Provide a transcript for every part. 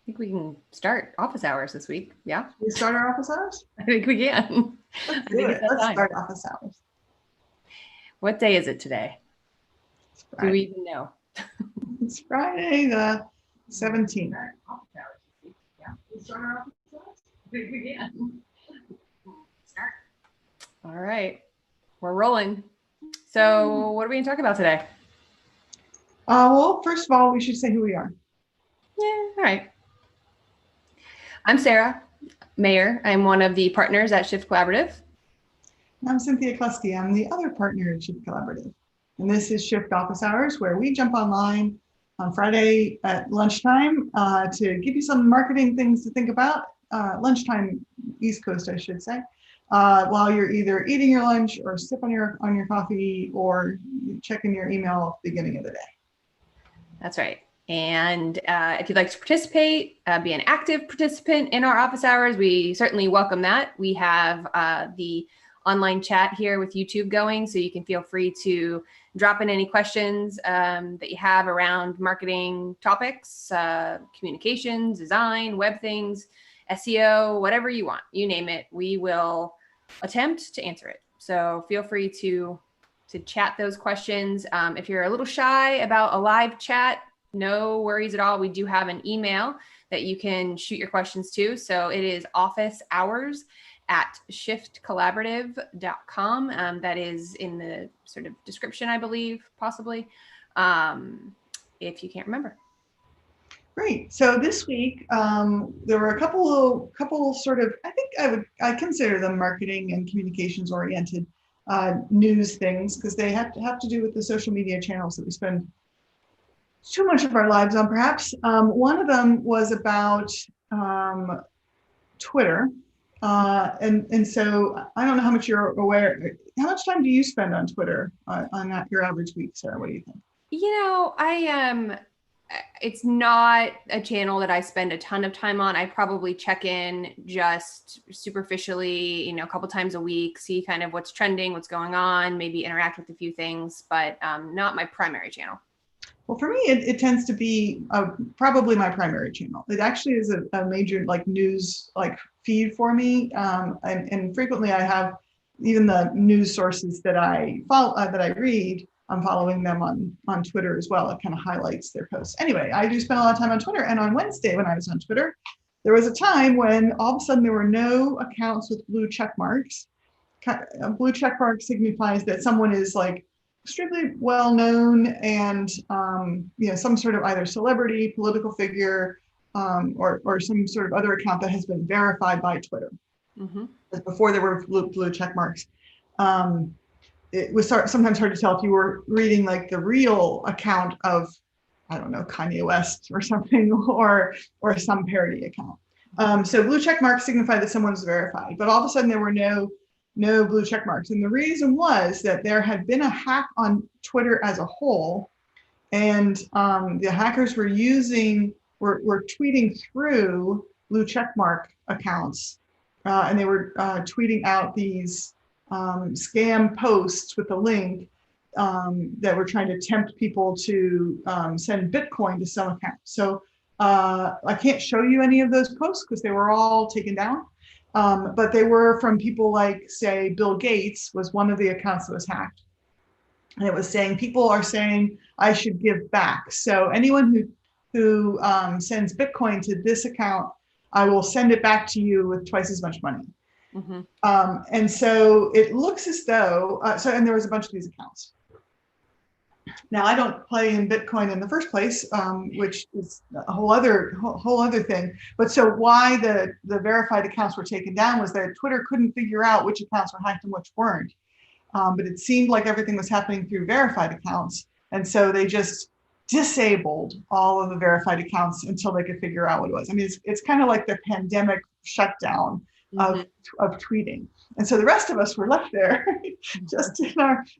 think we can start office hours this week. Yeah. Should we start our office hours? I think we can. Let's do it. Let's start office hours. What day is it today? Do we even know? It's Friday the 17th. Yeah. We start our office hours? I think we can. Start. All right. We're rolling. So what are we going to talk about today? Well, first of all, we should say who we are. Yeah, all right. I'm Sarah Mayer. I'm one of the partners at Shift Collaborative. I'm Cynthia Closkey. I'm the other partner at Shift Collaborative. And this is Shift Office Hours, where we jump online on Friday at lunchtime to give you some marketing things to think about. Lunchtime, East Coast, I should say, while you're either eating your lunch or sip on your coffee or checking your email at the beginning of the day. That's right. And if you'd like to participate, be an active participant in our office hours, we certainly welcome that. We have the online chat here with YouTube going, so you can feel free to drop in any questions that you have around marketing topics, communications, design, web things, SEO, whatever you want, you name it. We will attempt to answer it. So feel free to chat those questions. If you're a little shy about a live chat, no worries at all. We do have an email that you can shoot your questions to. So it is officehours@shiftcollaborative.com. That is in the sort of description, I believe, possibly, if you can't remember. Great. So this week, there were a couple sort of, I think I consider them marketing and communications oriented news things, because they have to do with the social media channels that we spend too much of our lives on, perhaps. One of them was about Twitter. And so I don't know how much you're aware. How much time do you spend on Twitter on your average week, Sarah? What do you think? You know, it's not a channel that I spend a ton of time on. I probably check in just superficially, a couple times a week, see kind of what's trending, what's going on, maybe interact with a few things, but not my primary channel. Well, for me, it tends to be probably my primary channel. It actually is a major news feed for me, and frequently I have even the news sources that I follow that I read. I'm following them on Twitter as well. It kind of highlights their posts. Anyway, I do spend a lot of time on Twitter, and on Wednesday when I was on Twitter, there was a time when all of a sudden there were no accounts with blue check marks. A blue check mark signifies that someone is extremely well known and some sort of either celebrity, political figure, or some sort of other account that has been verified by Twitter. Mm-hmm. Before there were blue check marks, it was sometimes hard to tell if you were reading the real account of, I don't know, Kanye West or something, or some parody account. So blue check marks signify that someone's verified, but all of a sudden there were no blue check marks. And the reason was that there had been a hack on Twitter as a whole, and the hackers were tweeting through blue check mark accounts, and they were tweeting out these scam posts with a link that were trying to tempt people to send Bitcoin to some account. So I can't show you any of those posts because they were all taken down. But they were from people like, say, Bill Gates was one of the accounts that was hacked. And it was saying, people are saying I should give back. So anyone who sends Bitcoin to this account, I will send it back to you with twice as much money. Mm-hmm. And so it looks as though, and there was a bunch of these accounts. Now, I don't play in Bitcoin in the first place, which is a whole other thing. But so why the verified accounts were taken down was that Twitter couldn't figure out which accounts were hacked and which weren't. But it seemed like everything was happening through verified accounts. And so they just disabled all of the verified accounts until they could figure out what it was. I mean, it's kind of like the pandemic shutdown of tweeting. And so the rest of us were left there just it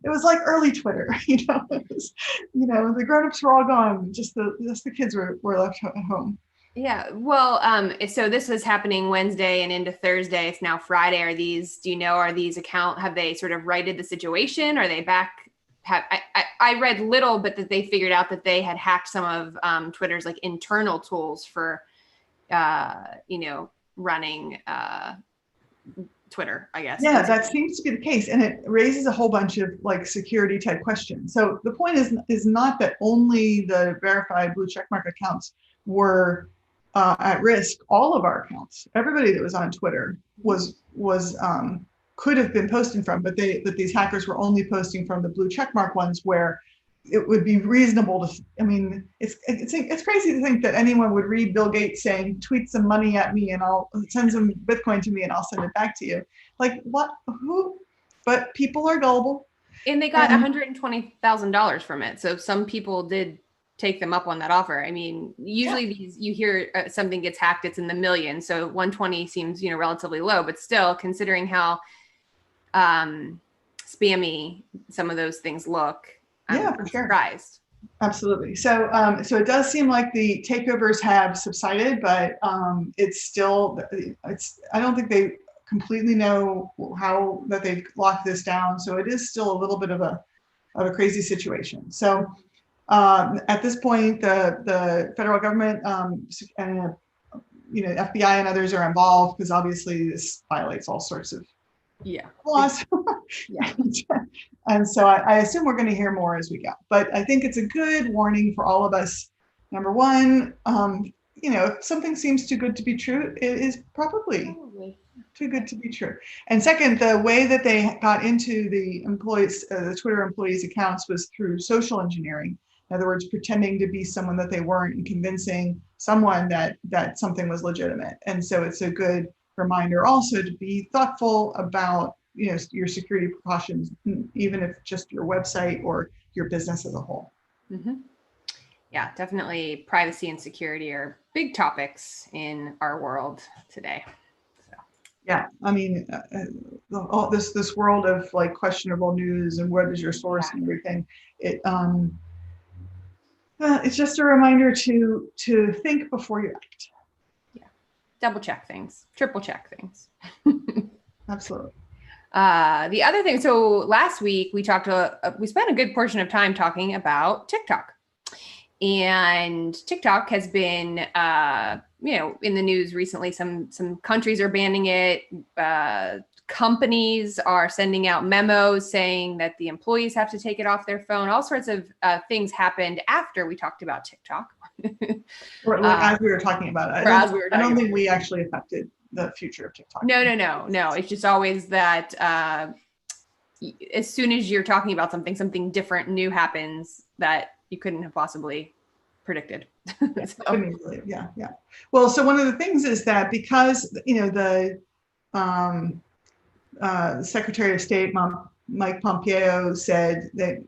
was like early Twitter, it was, the grownups were all gone. Just the kids were left at home. Yeah. Well, so this was happening Wednesday and into Thursday. It's now Friday. Are these have they sort of righted the situation? Are they back? I read little, but that they figured out that they had hacked some of Twitter's internal tools for running Twitter, I guess. Yeah, that seems to be the case, and it raises a whole bunch of like security type questions. So the point is not that only the verified blue checkmark accounts were at risk. All of our accounts, everybody that was on Twitter was could have been posting from, but these hackers were only posting from the blue checkmark ones where it would be reasonable to. I mean, it's crazy to think that anyone would read Bill Gates saying, "Tweet some money at me, and I'll send some Bitcoin to me, and I'll send it back to you." Like what? Who? But people are gullible. And they got $120,000 from it. So some people did take them up on that offer. I mean, usually you hear something gets hacked, it's in the millions. So 120 seems, relatively low, but still considering how spammy some of those things look, I'm surprised. Absolutely. So it does seem like the takeovers have subsided, but it's still, I don't think they completely know how that they've locked this down. So it is still a little bit of a crazy situation. So at this point, the federal government and FBI and others are involved because obviously this violates all sorts of laws. Yeah. And so I assume we're going to hear more as we go. But I think it's a good warning for all of us. Number one, if something seems too good to be true, it is probably too good to be true. And second, the way that they got into the employees, the Twitter employees' accounts was through social engineering. In other words, pretending to be someone that they weren't and convincing someone that something was legitimate. And so it's a good reminder also to be thoughtful about your security precautions, even if just your website or your business as a whole. Mm-hmm. Yeah, definitely privacy and security are big topics in our world today. So. Yeah, I mean, all this world of like questionable news and what is your source and everything, it's just a reminder to think before you act. Yeah, double check things, triple check things. Absolutely. The other thing, so last week we spent a good portion of time talking about TikTok, and TikTok has been, in the news recently. Some countries are banning it. Companies are sending out memos saying that the employees have to take it off their phone. All sorts of things happened after we talked about TikTok. Or as we were talking about it. I don't think we actually affected the future of TikTok. No. It's just always that as soon as you're talking about something different, new happens that you couldn't have possibly predicted. Yeah. Well, so one of the things is that because, the Secretary of State, Mike Pompeo, said that,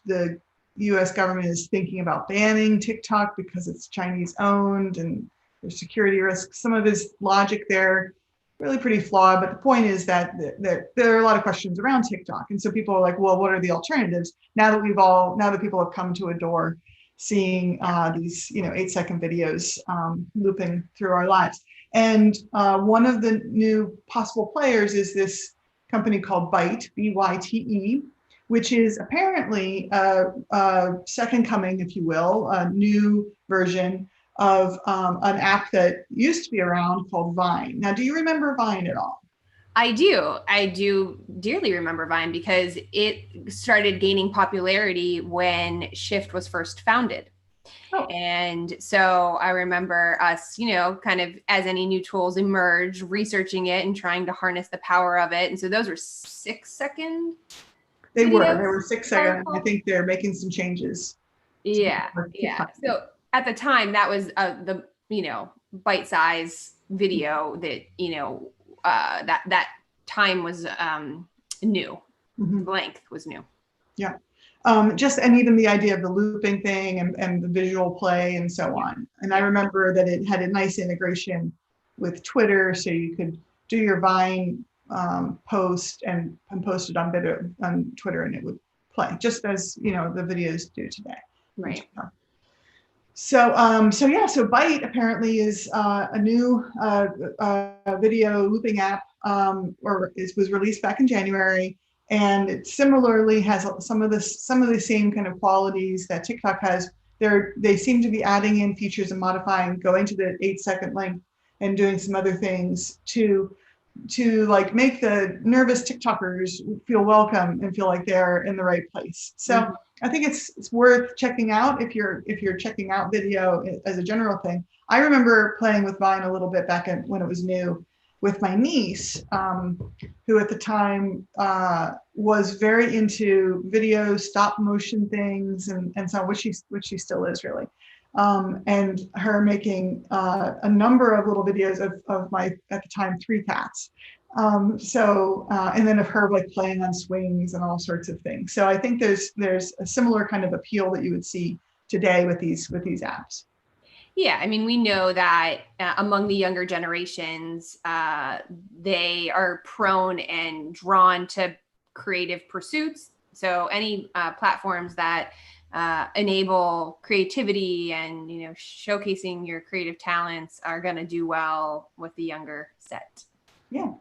the U.S. government is thinking about banning TikTok because it's Chinese owned and there's security risks. Some of his logic there really pretty flawed, but the point is that there are a lot of questions around TikTok, and so people are like, well, what are the alternatives? Now that people have come to adore seeing these 8-second videos looping through our lives. And one of the new possible players is this company called Byte, B-Y-T-E, which is apparently a second coming, if you will, a new version of an app that used to be around called Vine. Now, do you remember Vine at all? I do dearly remember Vine because it started gaining popularity when Shift was first founded. Oh. And so I remember us, kind of as any new tools emerge, researching it and trying to harness the power of it. And so those were 6-second. They were 6 second. I think they're making some changes. Yeah. So at the time, that was the bite-size video that that time was new. Mm-hmm. Length was new. Yeah. And even the idea of the looping thing and the visual play and so on. And I remember that it had a nice integration with Twitter, so you could do your Vine post and post it on Twitter, and it would play just as the videos do today. Right. So Byte apparently is a new video looping app, was released back in January, and it similarly has some of the same kind of qualities that TikTok has, they seem to be adding in features and modifying, going to the 8-second length and doing some other things to like make the nervous TikTokers feel welcome and feel like they're in the right place. So I think it's worth checking out if you're checking out video as a general thing. I remember playing with Vine a little bit when it was new with my niece, who at the time was very into video stop motion things and so which she still is really. And her making a number of little videos of my, at the time, 3 cats. And then of her like playing on swings and all sorts of things. So I think there's a similar kind of appeal that you would see today with these apps. Yeah, I mean, we know that among the younger generations, they are prone and drawn to creative pursuits. So any platforms that enable creativity and, you know, showcasing your creative talents are going to do well with the younger set. Yeah,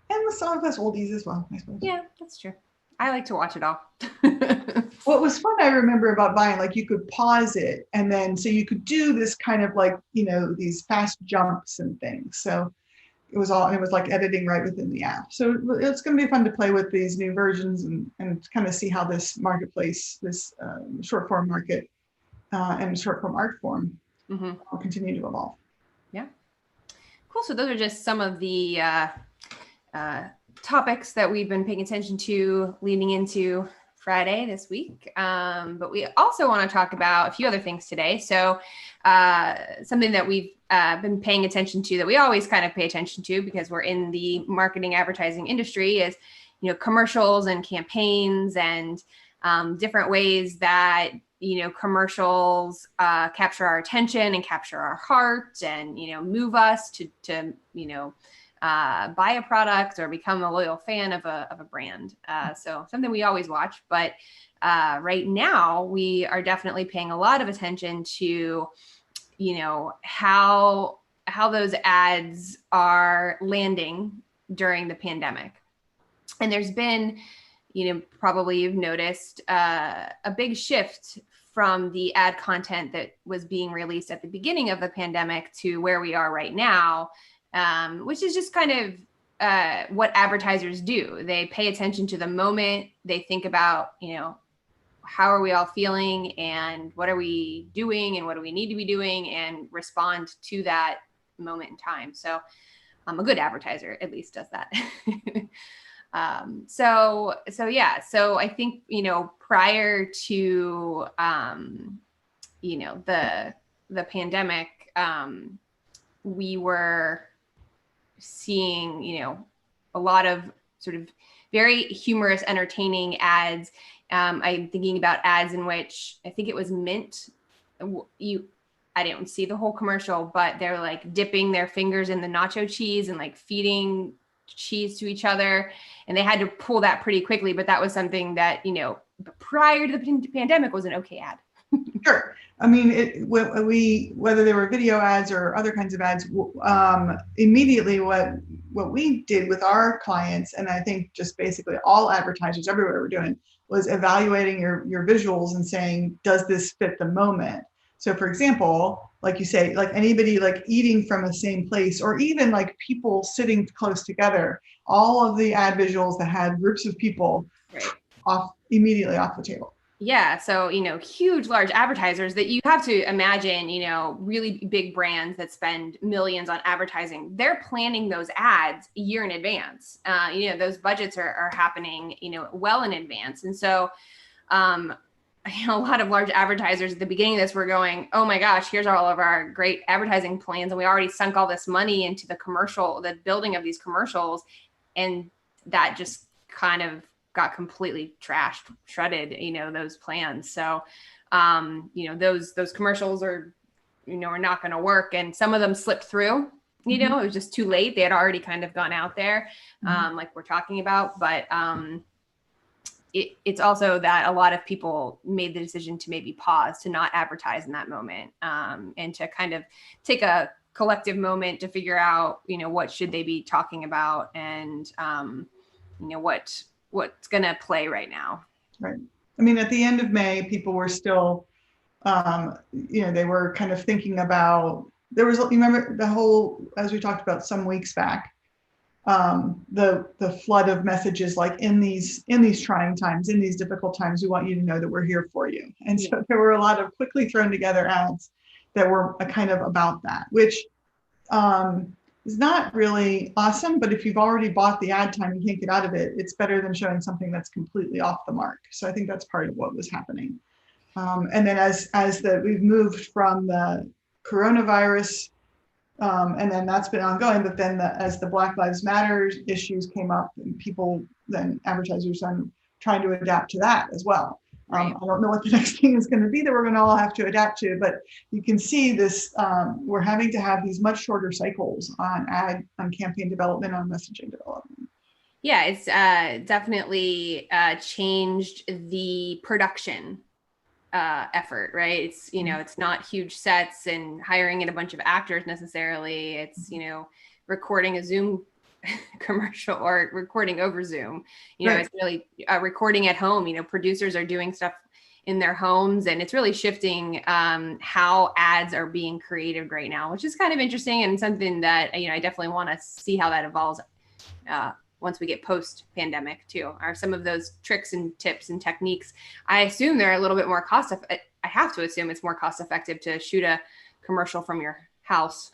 and with some of us oldies as well, I suppose. Yeah, that's true. I like to watch it all. What was fun, I remember about Vine, like you could pause it and then, so you could do this kind of like, you know, these fast jumps and things. So it was like editing right within the app. So it's going to be fun to play with these new versions and kind of see how this marketplace, this short form market and short form art form will continue to evolve. Yeah. Cool. So those are just some of the topics that we've been paying attention to leading into Friday this week. But we also want to talk about a few other things today. So something that we've been paying attention to, that we always kind of pay attention to because we're in the marketing advertising industry, is, you know, commercials and campaigns and different ways that, you know, commercials capture our attention and capture our heart and, you know, move us to you know, buy a product or become a loyal fan of a brand. So something we always watch, but right now we are definitely paying a lot of attention to, you know, how those ads are landing during the pandemic. And there's been, you know, probably you've noticed a big shift from the ad content that was being released at the beginning of the pandemic to where we are right now. Which is just kind of what advertisers do. They pay attention to the moment. They think about, you know, how are we all feeling and what are we doing and what do we need to be doing and respond to that moment in time. So a good advertiser at least does that. So yeah, so I think, you know, prior to, you know, the pandemic, we were seeing, you know, a lot of sort of very humorous, entertaining ads. I'm thinking about ads in which I think it was Mint. I didn't see the whole commercial, but they're like dipping their fingers in the nacho cheese and like feeding cheese to each other. And they had to pull that pretty quickly. But that was something that, you know, prior to the pandemic was an okay ad. Sure. I mean, whether they were video ads or other kinds of ads, immediately what we did with our clients, and I think just basically all advertisers everywhere were doing, was evaluating your visuals and saying, does this fit the moment? So for example, like you say, like anybody like eating from the same place, or even like people sitting close together, all of the ad visuals that had groups of people immediately off the table. Yeah. So, you know, huge, large advertisers that you have to imagine, you know, really big brands that spend millions on advertising, they're planning those ads a year in advance. You know, those budgets are happening, you know, well in advance. And so, you know, a lot of large advertisers at the beginning of this were going, oh my gosh, here's all of our great advertising plans. And we already sunk all this money into the building of these commercials. And that just kind of got completely trashed, shredded, you know, those plans. So, you know, those commercials are, you know, are not going to work. And some of them slipped through, you know, it was just too late. They had already kind of gone out there, like we're talking about. But it's also that a lot of people made the decision to maybe pause, to not advertise in that moment, and to kind of take a collective moment to figure out, you know, what should they be talking about and, you know, what's going to play right now. Right. I mean, at the end of May, people were still They were kind of thinking about, you remember the whole, as we talked about some weeks back, the flood of messages like in these trying times, in these difficult times, we want you to know that we're here for you. And so there were a lot of quickly thrown together ads that were kind of about that, which is not really awesome, but if you've already bought the ad time, you can't get out of it. It's better than showing something that's completely off the mark. So I think that's part of what was happening. And then we've moved from the coronavirus, and then that's been ongoing. But then as the Black Lives Matter issues came up, and advertisers are trying to adapt to that as well. Right. I don't know what the next thing is going to be that we're going to all have to adapt to, but you can see this. We're having to have these much shorter cycles on campaign development, on messaging development. Yeah, it's definitely changed the production effort, right? It's, it's not huge sets and hiring in a bunch of actors necessarily. It's, recording a Zoom commercial or recording over Zoom. Right. It's really recording at home. Producers are doing stuff in their homes, and it's really shifting how ads are being created right now, which is kind of interesting and something that, I definitely want to see how that evolves once we get post-pandemic too. Are some of those tricks and tips and techniques, I assume they're a little bit more I have to assume it's more cost effective to shoot a commercial from your house.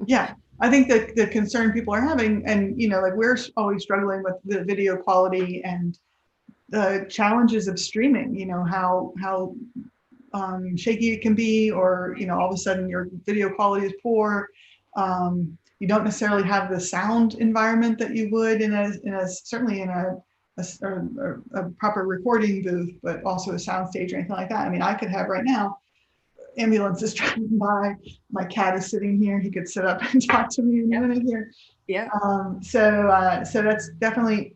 Yeah, I think that the concern people are having, and like we're always struggling with the video quality and the challenges of streaming, how shaky it can be, or all of a sudden your video quality is poor. You don't necessarily have the sound environment that you would certainly in a proper recording booth, but also a sound stage or anything like that. I mean, I could have right now ambulances driving by. My cat is sitting here. He could sit up and talk to me in a minute here. Yeah. So that's definitely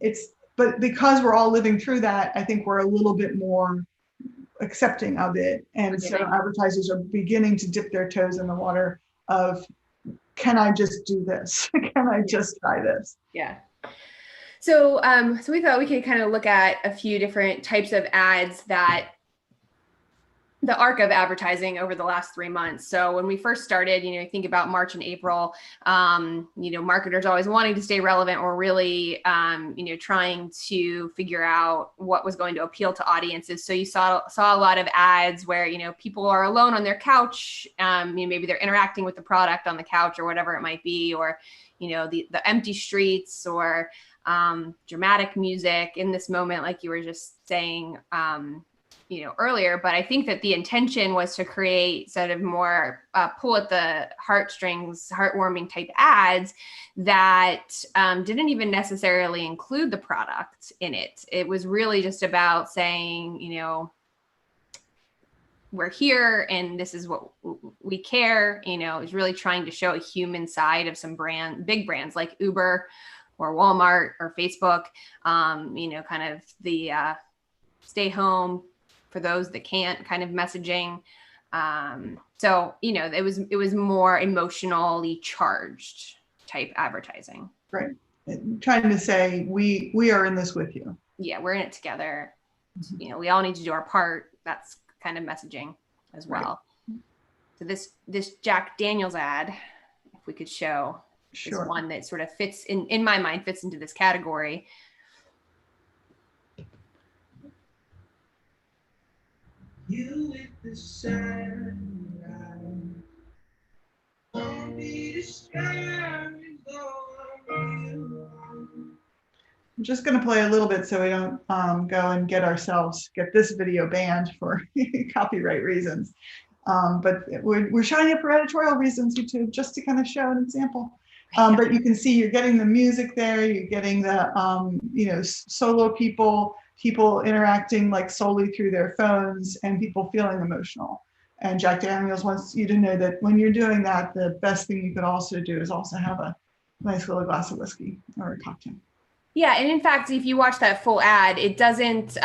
but because we're all living through that, I think we're a little bit more accepting of it. And so advertisers are beginning to dip their toes in the water of, can I just do this? Can I just try this? Yeah. So we thought we could kind of look at a few different types of ads that the arc of advertising over the last 3 months. So when we first started, think about March and April, marketers always wanting to stay relevant or really, trying to figure out what was going to appeal to audiences. So you saw a lot of ads where, people are alone on their couch. Maybe they're interacting with the product on the couch or whatever it might be, or, the empty streets, or dramatic music in this moment, like you were just saying, earlier. But I think that the intention was to create sort of more pull at the heartstrings, heartwarming type ads that didn't even necessarily include the product in it. It was really just about saying, we're here and this is what we care. It was really trying to show a human side of some big brands like Uber or Walmart or Facebook, kind of the stay home for those that can't kind of messaging. So, it was more emotionally charged type advertising. Right. Trying to say, we are in this with you. Yeah, we're in it together. We all need to do our part. That's kind of messaging as well. Right. So this Jack Daniels ad, if we could show, is one that sort of fits in my mind, fits into this category. You with the sunrise, don't be discouraged, I'm just going to play a little bit so we don't go and get this video banned for copyright reasons. But we're showing it for editorial reasons, YouTube, just to kind of show an example. But you can see you're getting the music there, you're getting the solo people interacting like solely through their phones, and people feeling emotional. And Jack Daniels wants you to know that when you're doing that, the best thing you could also do is also have a nice little glass of whiskey or a cocktail. Yeah, and in fact, if you watch that full ad, it doesn't,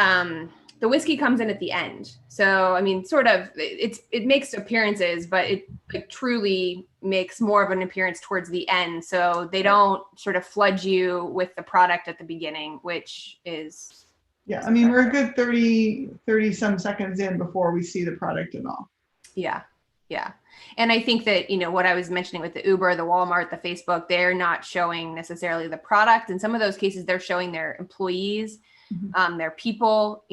the whiskey comes in at the end. So, I mean, sort of, it makes appearances, but it truly makes more of an appearance towards the end. So they don't sort of flood you with the product at the beginning, which is... Yeah, I mean, we're a good 30 some seconds in before we see the product at all. Yeah. Yeah. And I think that, what I was mentioning with the Uber, the Walmart, the Facebook, they're not showing necessarily the product. In some of those cases, they're showing their employees, their people,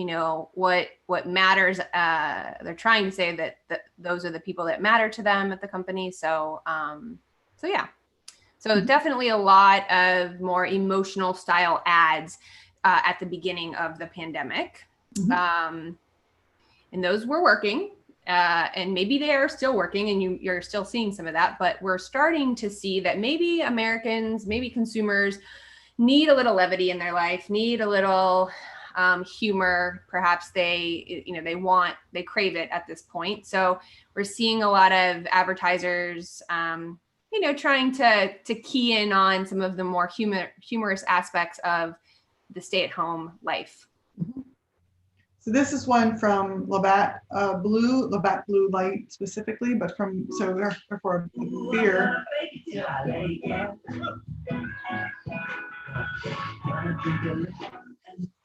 what matters. They're trying to say that those are the people that matter to them at the company. So yeah. So definitely a lot of more emotional style ads at the beginning of the pandemic. And those were working. And maybe they are still working and you're still seeing some of that, but we're starting to see that maybe Americans, maybe consumers need a little levity in their life, need a little humor. Perhaps they crave it at this point. So we're seeing a lot of advertisers, trying to key in on some of the more humorous aspects of the stay-at-home life. So this is one from Labatt Blue Light specifically, but for beer.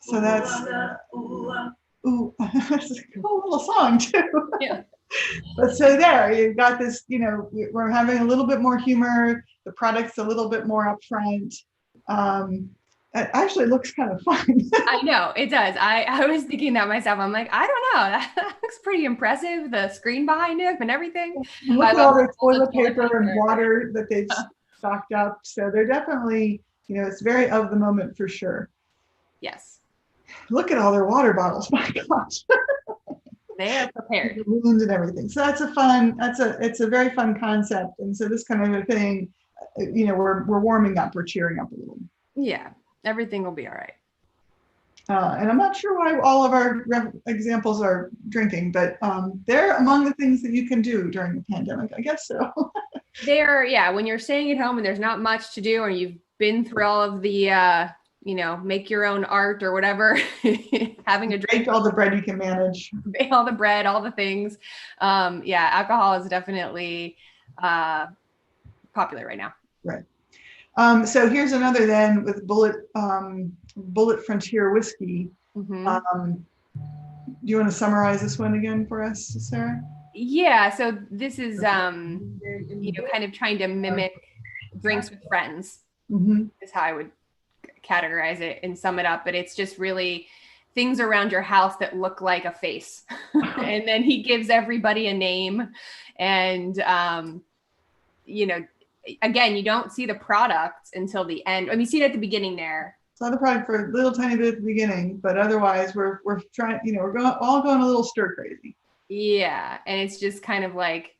So that's that's a cool little song too. Yeah. But so there, you've got this, we're having a little bit more humor. The product's a little bit more upfront. It actually looks kind of fun. I know, it does. I was thinking that myself. I'm like, I don't know. That looks pretty impressive. The screen behind it and everything. And look at all the toilet paper and water that they've stocked up. So they're definitely, it's very of the moment for sure. Yes. Look at all their water bottles. My gosh. They are prepared. The balloons and everything. So it's a very fun concept. And so this kind of a thing, we're warming up, we're cheering up a little. Yeah, everything will be all right. And I'm not sure why all of our examples are drinking, but they're among the things that you can do during the pandemic. I guess so. When you're staying at home and there's not much to do, or you've been through all of the, make your own art or whatever, having a drink. Bake all the bread you can manage. Bake all the bread, all the things. Alcohol is definitely popular right now. Right. So here's another then with Bullet Frontier whiskey. Do you want to summarize this one again for us, Sarah? Yeah. So this is, kind of trying to mimic drinks with friends is how I would categorize it and sum it up. But it's just really things around your house that look like a face. And then he gives everybody a name and, again, you don't see the product until the end. I mean, you see it at the beginning there. Saw the product for a little tiny bit at the beginning, but otherwise we're trying, we're all going a little stir crazy. Yeah. And it's just kind of like,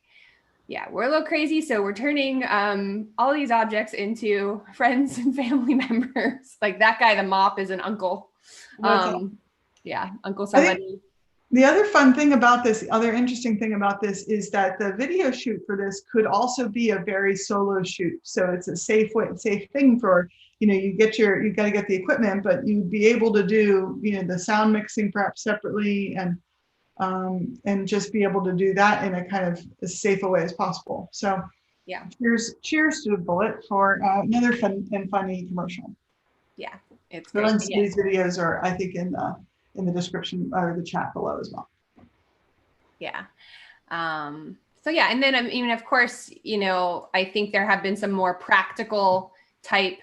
we're a little crazy. So we're turning all these objects into friends and family members. Like that guy, the mop, is an uncle. Uncle somebody. The other fun thing about this, the other interesting thing about this is that the video shoot for this could also be a very solo shoot. So it's a safe thing for, you got to get the equipment, but you'd be able to do, the sound mixing perhaps separately and just be able to do that in a kind of as safe a way as possible. So yeah, cheers to Bullet for another fun and funny commercial. Yeah, it's the great. links to these videos are, I think, in the description or the chat below as well. Yeah. So yeah, and then I mean, of course, I think there have been some more practical type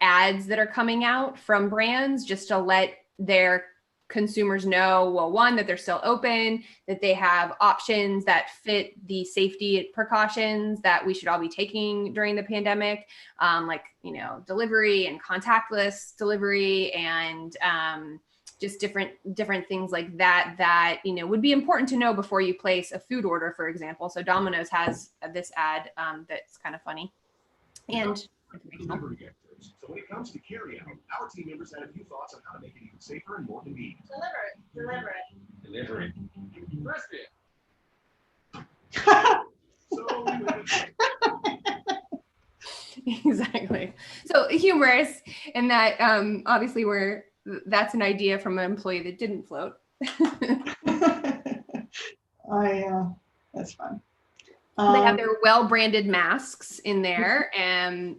ads that are coming out from brands just to let their consumers know, well, one, that they're still open, that they have options that fit the safety precautions that we should all be taking during the pandemic, like, delivery and contactless delivery and just different things like that, would be important to know before you place a food order, for example. So Domino's has this ad that's kind of funny and delivery experts. So when it comes to carry out, our team members had a few thoughts on how to make it even safer and more convenient. Deliver it. Crispy. Exactly. So humorous in that obviously that's an idea from an employee that didn't float. That's fun. They have their well-branded masks in there, and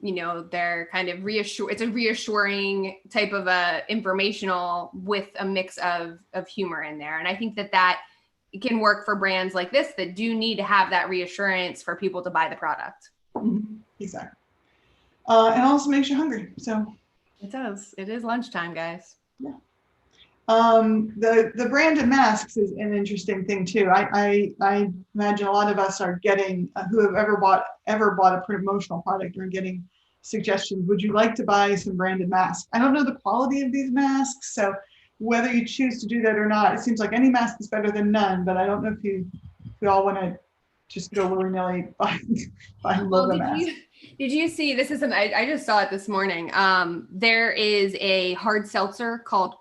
they're kind of it's a reassuring type of informational with a mix of humor in there. And I think that can work for brands like this that do need to have that reassurance for people to buy the product. Exactly. And also makes you hungry. So it does. It is lunchtime, guys. Yeah. The branded masks is an interesting thing too. I imagine a lot of us are getting who have ever bought a promotional product or getting suggestions. Would you like to buy some branded masks? I don't know the quality of these masks, so whether you choose to do that or not, it seems like any mask is better than none. But I don't know if we all want to just go willy-nilly buy logo masks. Did you see, this is I just saw it this morning. There is a hard seltzer called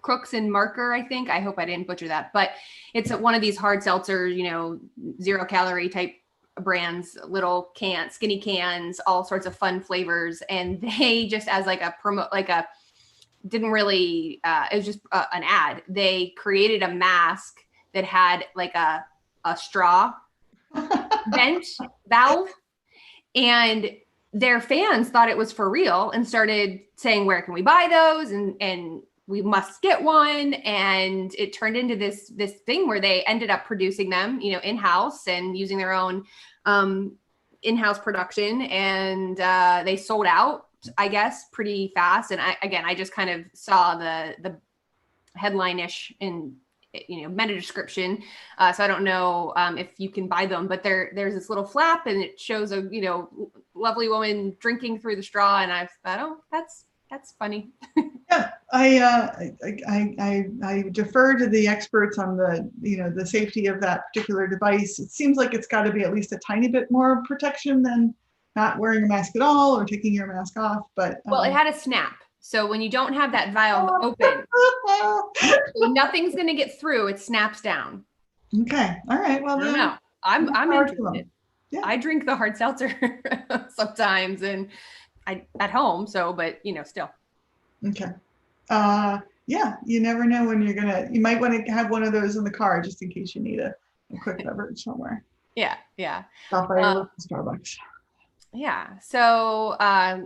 Crooks and Marker, I think. I hope I didn't butcher that, but it's one of these hard seltzers, 0 calorie type brands, little cans, skinny cans, all sorts of fun flavors. And they just, as like a promo, didn't really, it was just an ad. They created a mask that had like a straw vent valve, and their fans thought it was for real and started saying, where can we buy those? And we must get one. And it turned into this thing where they ended up producing them, in-house and using their own in-house production. And they sold out, I guess, pretty fast. And I just kind of saw the headline-ish in meta description. So I don't know if you can buy them, but there's this little flap and it shows a, lovely woman drinking through the straw. And I thought, oh, that's funny. Yeah, I defer to the experts on the safety of that particular device. It seems like it's got to be at least a tiny bit more protection than not wearing a mask at all or taking your mask off. But well, it had a snap. So when you don't have that valve open, nothing's going to get through. It snaps down. Okay. All right. Well, I don't know. I'm interested. Yeah. I drink the hard seltzer sometimes and at home. So, but still. Okay. Yeah. You never know when you might want to have one of those in the car just in case you need a quick beverage somewhere. Yeah. Yeah. Stop by a Starbucks. Yeah. So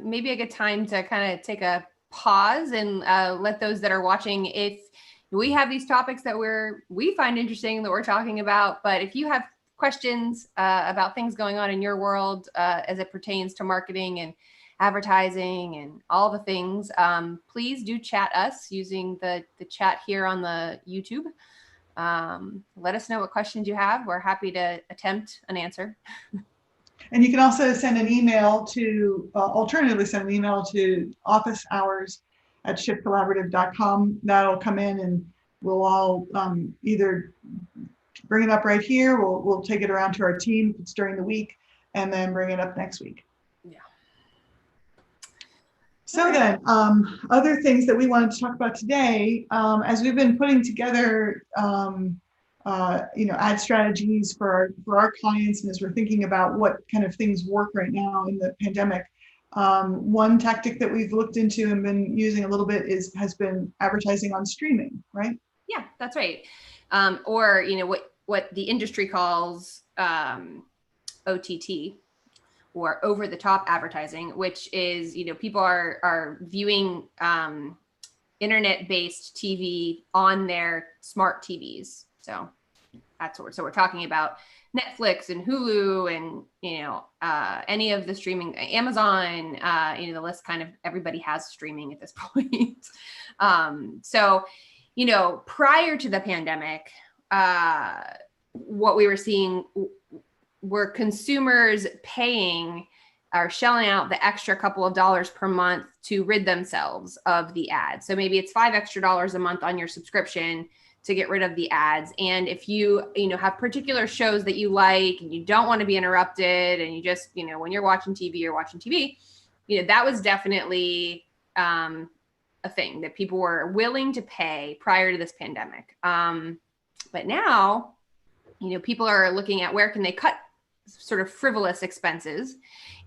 maybe a good time to kind of take a pause and let those that are watching, if we have these topics that we find interesting that we're talking about, but if you have questions about things going on in your world as it pertains to marketing and advertising and all the things, please do chat us using the chat here on the YouTube. Let us know what questions you have. We're happy to attempt an answer. And you can also send an email to, alternatively send an email to officehours@shiftcollaborative.com. That'll come in and we'll all either bring it up right here. We'll take it around to our team if it's during the week and then bring it up next week. Yeah. So then, other things that we wanted to talk about today, as we've been putting together ad strategies for our clients, and as we're thinking about what kind of things work right now in the pandemic, one tactic that we've looked into and been using a little bit has been advertising on streaming, right? Yeah, that's right. Or what the industry calls OTT, or over the top advertising, which is people are viewing internet-based TV on their smart TVs. So that's what we're talking about. Netflix and Hulu and, any of the streaming, Amazon, the list, kind of everybody has streaming at this point. So, prior to the pandemic, what we were seeing were consumers paying or shelling out the extra couple of dollars per month to rid themselves of the ads. So maybe it's $5 extra a month on your subscription to get rid of the ads. And if you have particular shows that you like and you don't want to be interrupted, and you just, when you're watching TV, that was definitely a thing that people were willing to pay prior to this pandemic. But now, people are looking at where can they cut sort of frivolous expenses.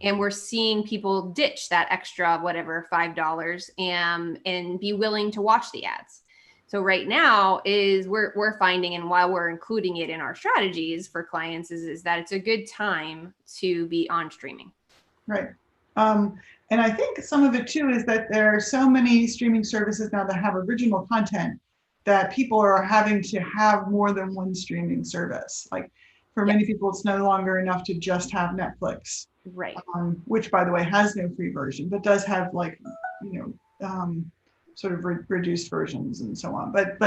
And we're seeing people ditch that extra, whatever, $5 and be willing to watch the ads. So right now we're finding, and while we're including it in our strategies for clients, is that it's a good time to be on streaming. Right. And I think some of it too is that there are so many streaming services now that have original content that people are having to have more than one streaming service. Like for many people, it's no longer enough to just have Netflix, Right. Which, by the way, has no free version, but does have like, sort of reduced versions and so on. But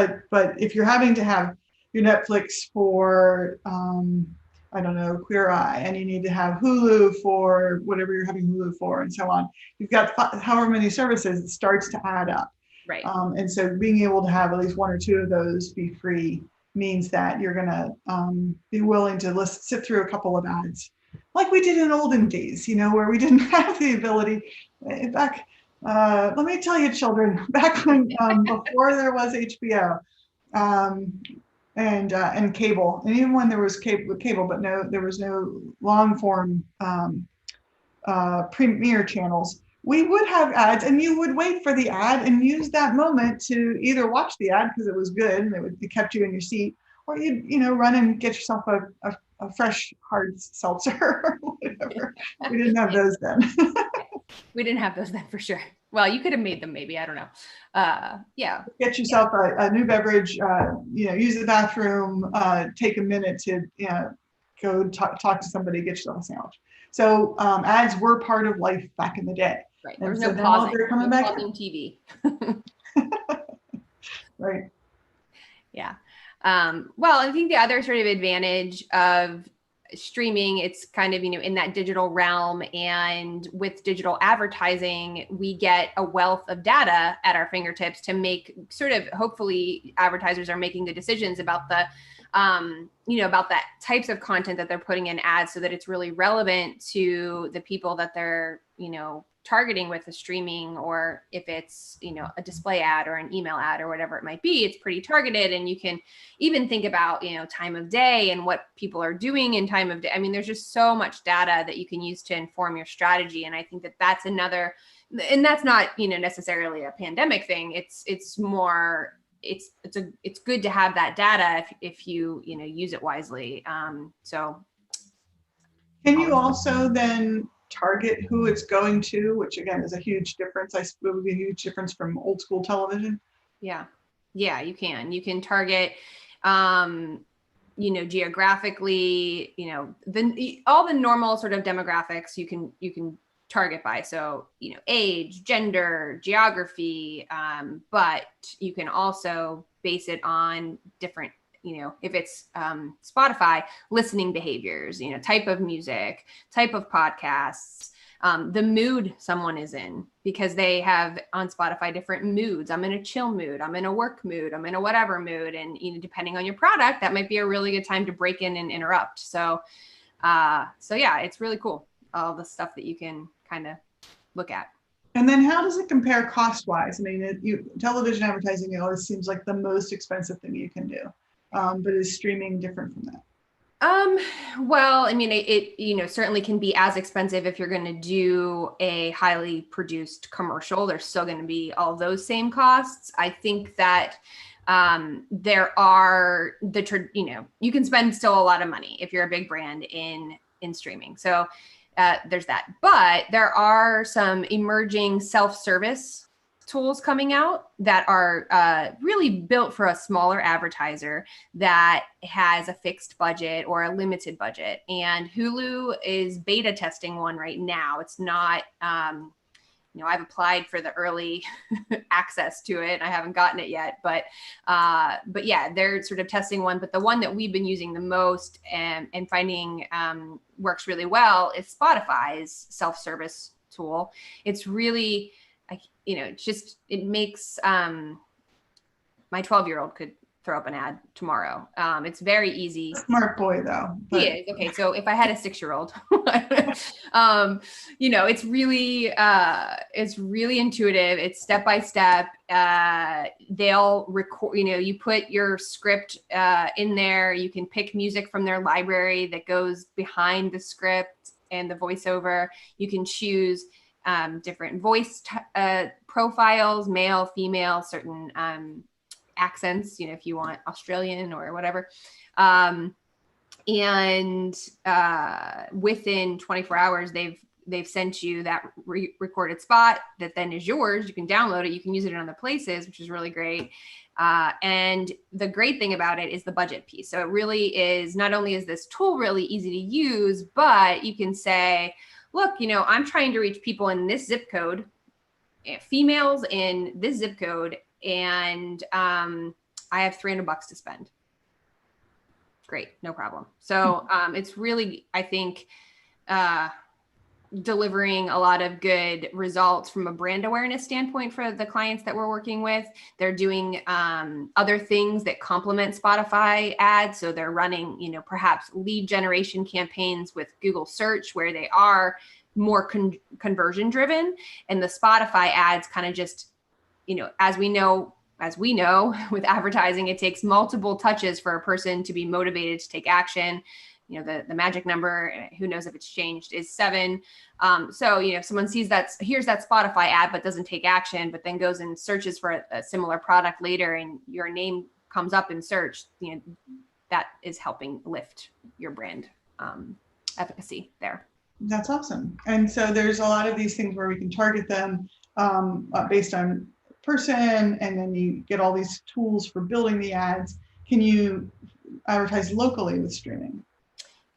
if you're having to have your Netflix for, I don't know, Queer Eye, and you need to have Hulu for whatever you're having Hulu for, and so on. You've got however many services, it starts to add up. Right. And so being able to have at least one or two of those be free means that you're going to be willing to sit through a couple of ads, like we did in olden days, where we didn't have the ability back. Let me tell you, children, back when before there was HBO. And cable, and even when there was cable, but there was no long form premiere channels. We would have ads, and you would wait for the ad and use that moment to either watch the ad because it was good and it kept you in your seat, or you'd run and get yourself a fresh hard seltzer or whatever. We didn't have those then. We didn't have those then for sure. Well, you could have made them maybe. I don't know. Yeah. Get yourself a new beverage, use the bathroom, take a minute to go talk to somebody, get yourself a sandwich. So ads were part of life back in the day. Right. There was no pausing. They're coming back in. TV. Right. Yeah. Well, I think the other sort of advantage of streaming, it's kind of, in that digital realm, and with digital advertising, we get a wealth of data at our fingertips to make sort of, hopefully advertisers are making good decisions about the, about the types of content that they're putting in ads so that it's really relevant to the people that they're, targeting with a streaming, or if it's, a display ad or an email ad or whatever it might be, it's pretty targeted. And you can even think about, time of day and what people are doing in time of day. I mean, there's just so much data that you can use to inform your strategy. And I think that that's another, and that's not, necessarily a pandemic thing. It's more, it's good to have that data if you, use it wisely. So. Can you also then target who it's going to, which again is a huge difference. It would be a huge difference from old school television. Yeah, you can target, geographically, all the normal sort of demographics you can target by. So, age, gender, geography, but you can also base it on different, if it's Spotify, listening behaviors, type of music, type of podcasts, the mood someone is in, because they have on Spotify different moods. I'm in a chill mood, I'm in a work mood, I'm in a whatever mood. And, depending on your product, that might be a really good time to break in and interrupt. So yeah, it's really cool. All the stuff that you can kind of look at. And then how does it compare cost-wise? I mean, television advertising, it always seems like the most expensive thing you can do. But is streaming different from that? Well, I mean, it certainly can be as expensive if you're going to do a highly produced commercial. There's still going to be all those same costs. I think that there are you can spend still a lot of money if you're a big brand in streaming. So there's that. But there are some emerging self-service tools coming out that are really built for a smaller advertiser that has a fixed budget or a limited budget. And Hulu is beta testing one right now. It's not, I've applied for the early access to it. I haven't gotten it yet, but yeah, they're sort of testing one. But the one that we've been using the most and finding works really well is Spotify's self-service tool. It's really, it makes my 12-year-old could throw up an ad tomorrow. It's very easy. Smart boy, though. He is. Okay, so if I had a 6-year-old, it's really intuitive. It's step by step. They'll record. You put your script in there. You can pick music from their library that goes behind the script and the voiceover. You can choose different voice profiles, male, female, certain accents, if you want Australian or whatever. And within 24 hours, they've sent you that recorded spot that then is yours. You can download it. You can use it in other places, which is really great. And the great thing about it is the budget piece. So it really is, not only is this tool really easy to use, but you can say, look, I'm trying to reach people in this zip code, females in this zip code, and I have $300 to spend. Great, no problem. So it's really, I think, delivering a lot of good results from a brand awareness standpoint for the clients that we're working with. They're doing other things that complement Spotify ads. So they're running, perhaps lead generation campaigns with Google search where they are more conversion driven, and the Spotify ads kind of just, as we know with advertising, it takes multiple touches for a person to be motivated to take action. The magic number, who knows if it's changed, is 7. So, if someone hears that Spotify ad, but doesn't take action, but then goes and searches for a similar product later and your name comes up in search, that is helping lift your brand efficacy there. That's awesome. And so there's a lot of these things where we can target them based on person, and then you get all these tools for building the ads. Can you advertise locally with streaming?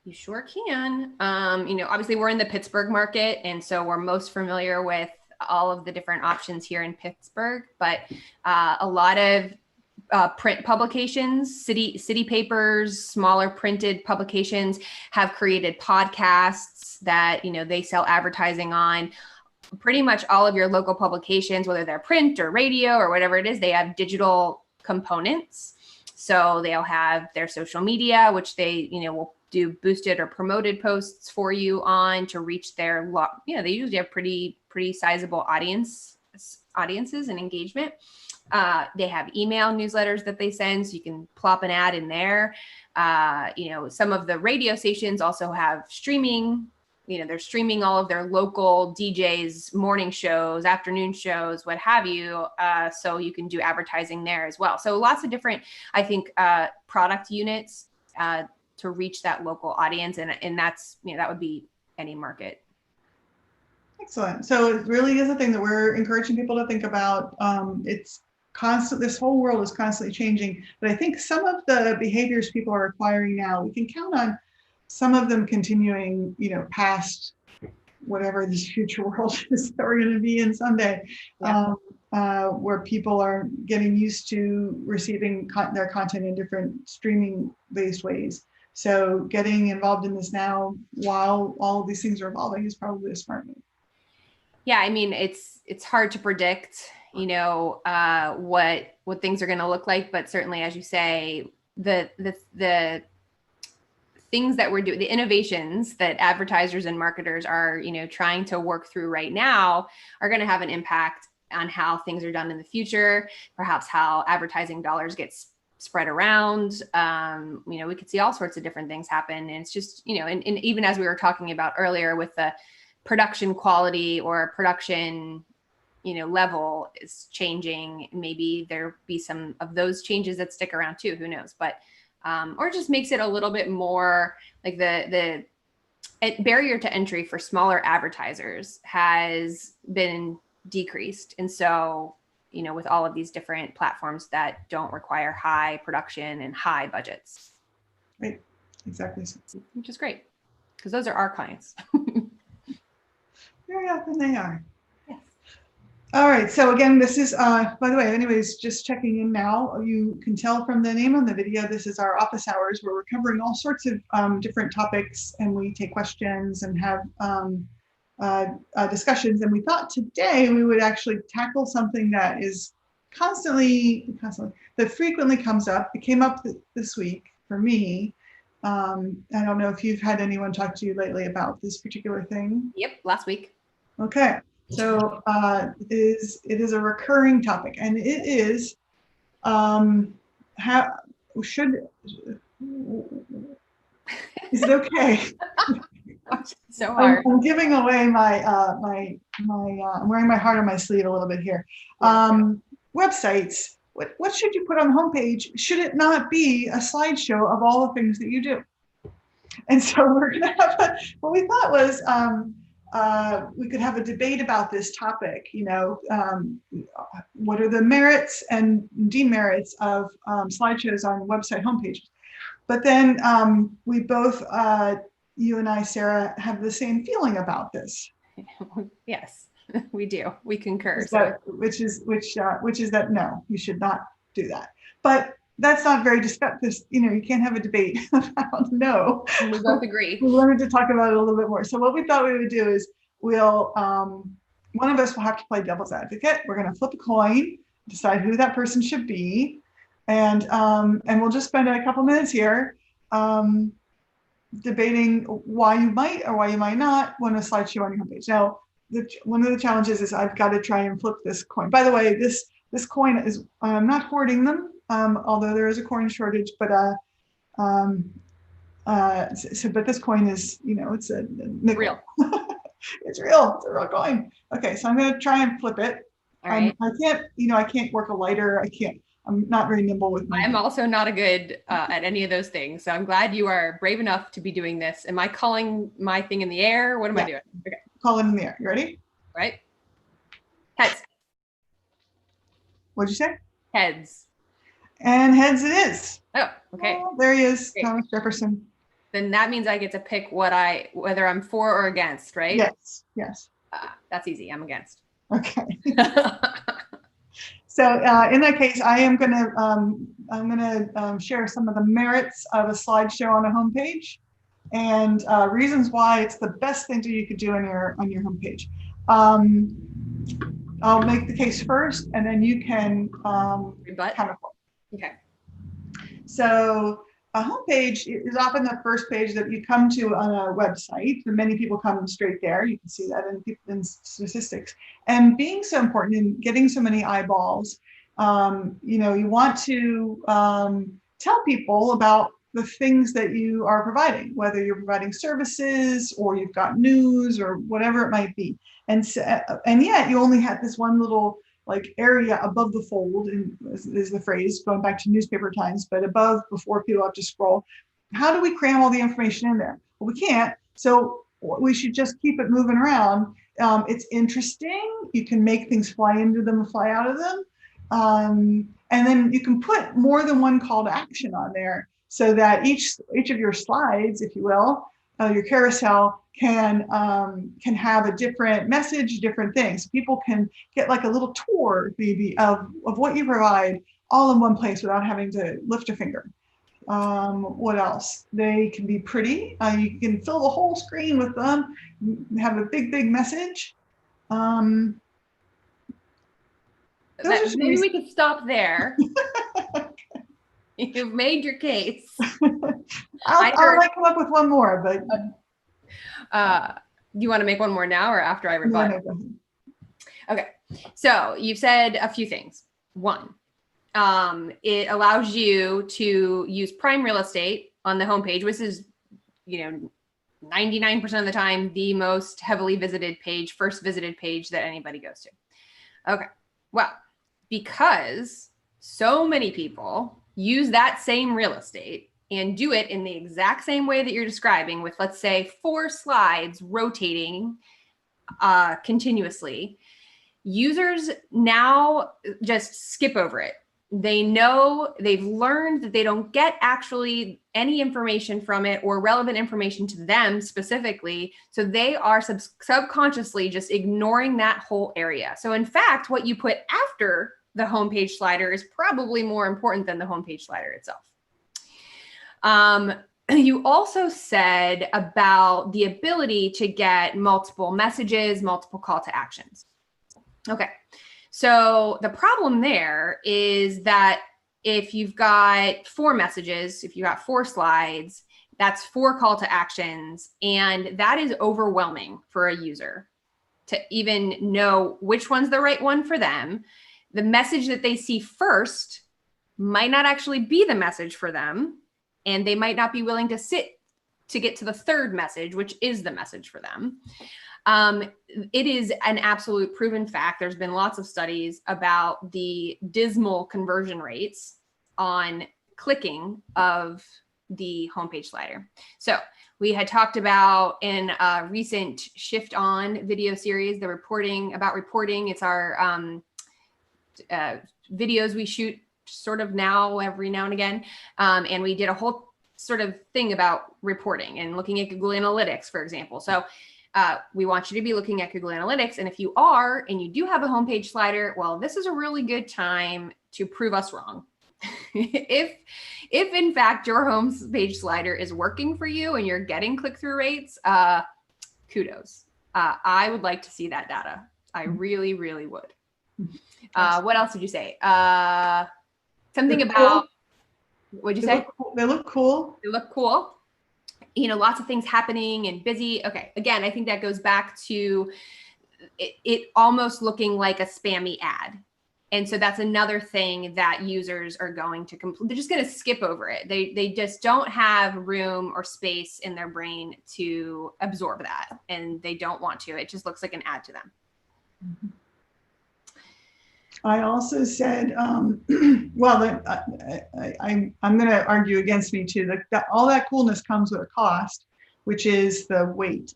You sure can. Obviously we're in the Pittsburgh market, and so we're most familiar with all of the different options here in Pittsburgh, but a lot of print publications, city papers, smaller printed publications have created podcasts that, they sell advertising on. Pretty much all of your local publications, whether they're print or radio or whatever it is, they have digital components. So they'll have their social media, which they, will do boosted or promoted posts for you on to reach their, they usually have pretty sizable audiences and engagement. They have email newsletters that they send, so you can plop an ad in there. Some of the radio stations also have streaming. They're streaming all of their local DJs, morning shows, afternoon shows, what have you. So you can do advertising there as well. So lots of different, I think, product units to reach that local audience. And that's, that would be any market. Excellent. So it really is a thing that we're encouraging people to think about. It's constant. This whole world is constantly changing. But I think some of the behaviors people are acquiring now, we can count on some of them continuing, past whatever this future world is that we're going to be in someday, where people are getting used to receiving their content in different streaming-based ways. So getting involved in this now while all of these things are evolving is probably a smart move. Yeah, I mean, it's hard to predict, what things are going to look like, but certainly, as you say, the things that we're doing, the innovations that advertisers and marketers are, trying to work through right now are going to have an impact on how things are done in the future, perhaps how advertising dollars get spread around. We could see all sorts of different things happen. And it's just, and even as we were talking about earlier with the production quality or production, level is changing, maybe there'll be some of those changes that stick around too, who knows, but or just makes it a little bit more like the barrier to entry for smaller advertisers has been decreased. And so, with all of these different platforms that don't require high production and high budgets. Right, exactly. Which is great, because those are our clients. Very often they are. All right, so again, this is, by the way, anyways, just checking in now, you can tell from the name on the video, this is our office hours where we're covering all sorts of different topics, and we take questions and have discussions. And we thought today we would actually tackle something that is that frequently comes up. It came up this week for me. I don't know if you've had anyone talk to you lately about this particular thing. Yep, last week. Okay. So it is a recurring topic, and it is is it okay? So hard. I'm giving away my I'm wearing my heart on my sleeve a little bit here. Websites. What should you put on the homepage? Should it not be a slideshow of all the things that you do? And so we're gonna have what we thought was we could have a debate about this topic. You know, what are the merits and demerits of slideshows on website homepages? But then we both, you and I, Sarah, have the same feeling about this. Yes, we do. We concur. Which is that no, you should not do that. But that's not very discussed. You know, you can't have a debate about no. We both agree. We wanted to talk about it a little bit more. So what we thought we would do is we'll one of us will have to play devil's advocate. We're going to flip a coin, decide who that person should be, and we'll just spend a couple minutes here debating why you might or why you might not want a slideshow on your homepage. Now, one of the challenges is I've got to try and flip this coin. By the way, this coin is, I'm not hoarding them, although there is a coin shortage, but but this coin is, you know, it's a nickel. Real. It's real. It's a real coin. Okay, so I'm going to try and flip it. All right. I can't work a lighter. I'm not very nimble with my. I'm also not a good at any of those things. So I'm glad you are brave enough to be doing this. Am I calling my thing in the air? What am I doing? Okay. Call it in the air. You ready? Right. Heads. What'd you say? Heads. And heads it is. Oh, okay. Oh, there he is, Great. Thomas Jefferson. Then that means I get to pick whether I'm for or against, right? Yes, yes. That's easy. I'm against. Okay. So in that case, I'm gonna share some of the merits of a slideshow on a homepage, and reasons why it's the best thing that you could do on your homepage. I'll make the case first, and then you can Rebut. counterpoint. Okay. So a homepage is often the first page that you come to on a website. Many people come straight there. You can see that in statistics. And being so important and getting so many eyeballs, you know, you want to tell people about the things that you are providing, whether you're providing services or you've got news or whatever it might be. And yet you only had this one little like area above the fold, and is the phrase going back to newspaper times, but above before people have to scroll. How do we cram all the information in there? Well, we can't. So we should just keep it moving around. It's interesting. You can make things fly into them, fly out of them. And then you can put more than one call to action on there so that each of your slides, if you will, your carousel can have a different message, different things. People can get like a little tour maybe of what you provide all in one place without having to lift a finger. What else? They can be pretty. You can fill the whole screen with them, have a big message. Maybe we could stop there. You've made your case. I might come up with one more, but do you want to make one more now or after I rebut? No. Okay, so you've said a few things. One, it allows you to use prime real estate on the homepage, which is, 99% of the time, the most heavily visited page, first visited page that anybody goes to. Okay, well, because so many people use that same real estate and do it in the exact same way that you're describing with, let's say, 4 slides rotating continuously, users now just skip over it. They know, they've learned that they don't get actually any information from it or relevant information to them specifically. So they are subconsciously just ignoring that whole area. So in fact, what you put after the homepage slider is probably more important than the homepage slider itself. You also said about the ability to get multiple messages, multiple call to actions. Okay. So the problem there is that if you've got 4 messages, if you got 4 slides, that's 4 call to actions. And that is overwhelming for a user to even know which one's the right one for them. The message that they see first might not actually be the message for them. And they might not be willing to sit to get to the 3rd message, which is the message for them. It is an absolute proven fact. There's been lots of studies about the dismal conversion rates on clicking of the homepage slider. So we had talked about in a recent Shift On video series, the reporting. It's our videos we shoot sort of now every now and again. And we did a whole sort of thing about reporting and looking at Google Analytics, for example. So we want you to be looking at Google Analytics. And if you are, and you do have a homepage slider, well, this is a really good time to prove us wrong. if in fact your homepage slider is working for you and you're getting click-through rates, kudos. I would like to see that data. I really, really would. What else did you say? Something They're about, cool. what'd you say? They look cool. They look cool. You know, lots of things happening and busy. Okay. Again, I think that goes back to it almost looking like a spammy ad. And so that's another thing that users are going to they're just going to skip over it. They just don't have room or space in their brain to absorb that. And they don't want to. It just looks like an ad to them. Mm-hmm. I also said, well, I'm going to argue against me too, that all that coolness comes with a cost, which is the weight,